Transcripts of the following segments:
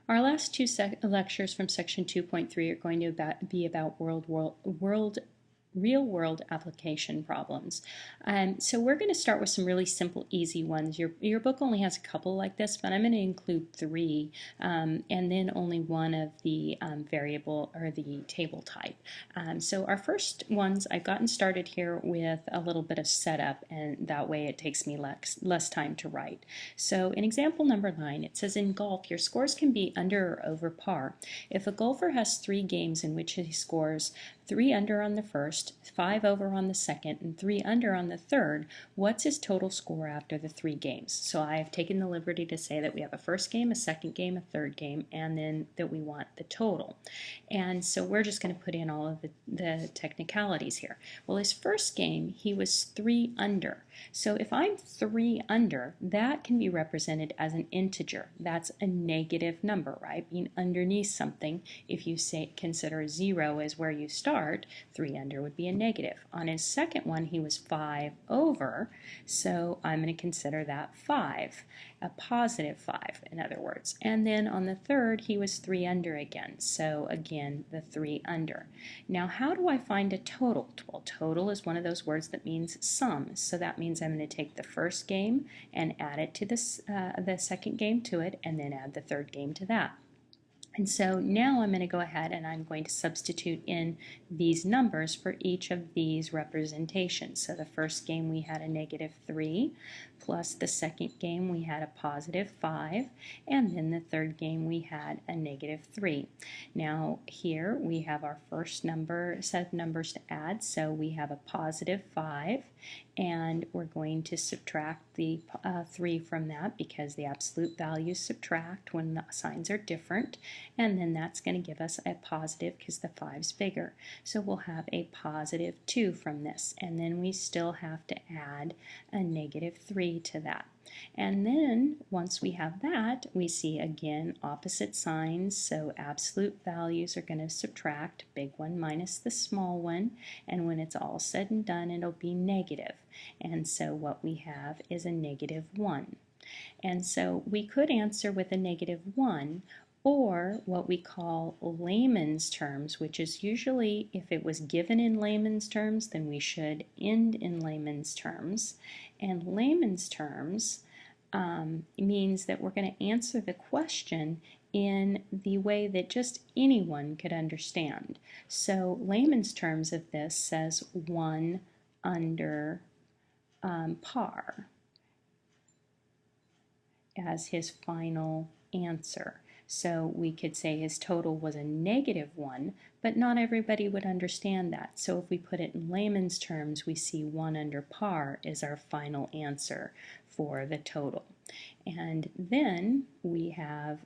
Our last two lectures from section 2.3 are going to be about real-world application problems. So we're going to start with some really simple, easy ones. Your book only has a couple like this, but I'm going to include three, and then only one of the variable or the table type. So our first ones, I've gotten started here with a little bit of setup, and that way it takes me less time to write. So in example number 9, it says in golf, your scores can be under or over par. If a golfer has 3 games in which he scores 3 under on the first, 5 over on the second, and 3 under on the third, what's his total score after the 3 games? So I have taken the liberty to say that we have a first game, a second game, a third game, and then that we want the total. And so we're just going to put in all of the technicalities here. Well, his first game, he was 3 under. So if I'm 3 under, that can be represented as an integer. That's a negative number, right? Being underneath something, if you say consider 0 as where you start, 3 under would be a negative. On his second one, he was 5 over, so I'm going to consider that 5, a positive 5, in other words. And then on the third, he was 3 under again, so again, the 3 under. Now, how do I find a total? Well, total is one of those words that means sum, so that means I'm going to take the first game and add it to the second game to it, and then add the third game to that. And so now I'm going to go ahead and I'm going to substitute in these numbers for each of these representations. So the first game we had a negative 3, plus the second game we had a positive 5, and then the third game we had a negative 3. Now here we have our first set of numbers to add, so we have a positive 5, and we're going to subtract the 3 from that because the absolute values subtract when the signs are different, and then that's going to give us a positive because the 5's bigger. So we'll have a positive 2 from this, and then we still have to add a negative 3 to that. And then once we have that, we see again opposite signs, so absolute values are going to subtract, big one minus the small one, and when it's all said and done, it'll be negative. And so what we have is a negative 1. And so we could answer with a negative 1, or what we call layman's terms, which is usually, if it was given in layman's terms, then we should end in layman's terms. And layman's terms means that we're going to answer the question in the way that just anyone could understand. So layman's terms of this says 1 under par as his final answer. So we could say his total was a negative 1, but not everybody would understand that. So if we put it in layman's terms, we see 1 under par is our final answer for the total. And then we have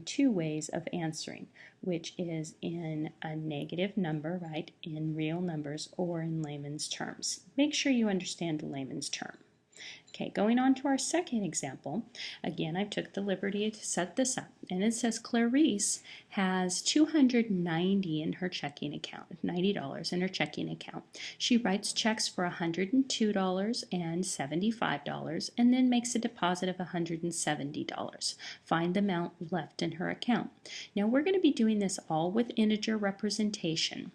2 ways of answering, which is in a negative number, right, in real numbers, or in layman's terms. Make sure you understand the layman's term. Okay, going on to our second example, again, I took the liberty to set this up, and it says Clarice has $290 in her checking account, $90 in her checking account. She writes checks for $102 and $75, and then makes a deposit of $170. Find the amount left in her account. Now, we're going to be doing this all with integer representation.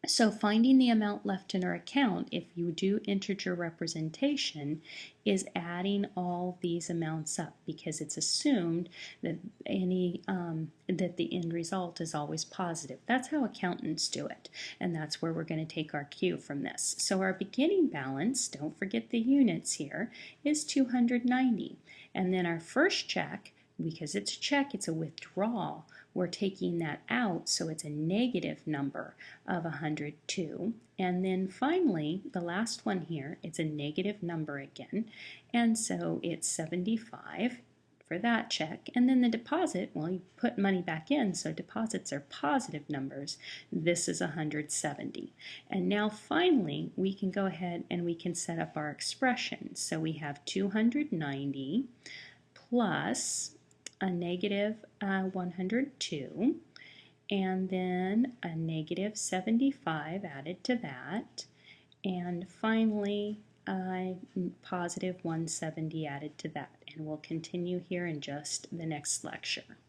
So finding the amount left in our account, if you do integer representation, is adding all these amounts up because it's assumed that that the end result is always positive. That's how accountants do it, and that's where we're going to take our cue from this. So our beginning balance, don't forget the units here, is 290, and then our first check, because it's a check, it's a withdrawal, we're taking that out, so it's a negative number of 102. And then finally, the last one here, it's a negative number again, and so it's 75 for that check. And then the deposit, well, you put money back in, so deposits are positive numbers. This is 170. And now finally, we can go ahead and we can set up our expression. So we have 290 plus a negative 102, and then a negative 75 added to that, and finally positive 170 added to that. And we'll continue here in just the next lecture.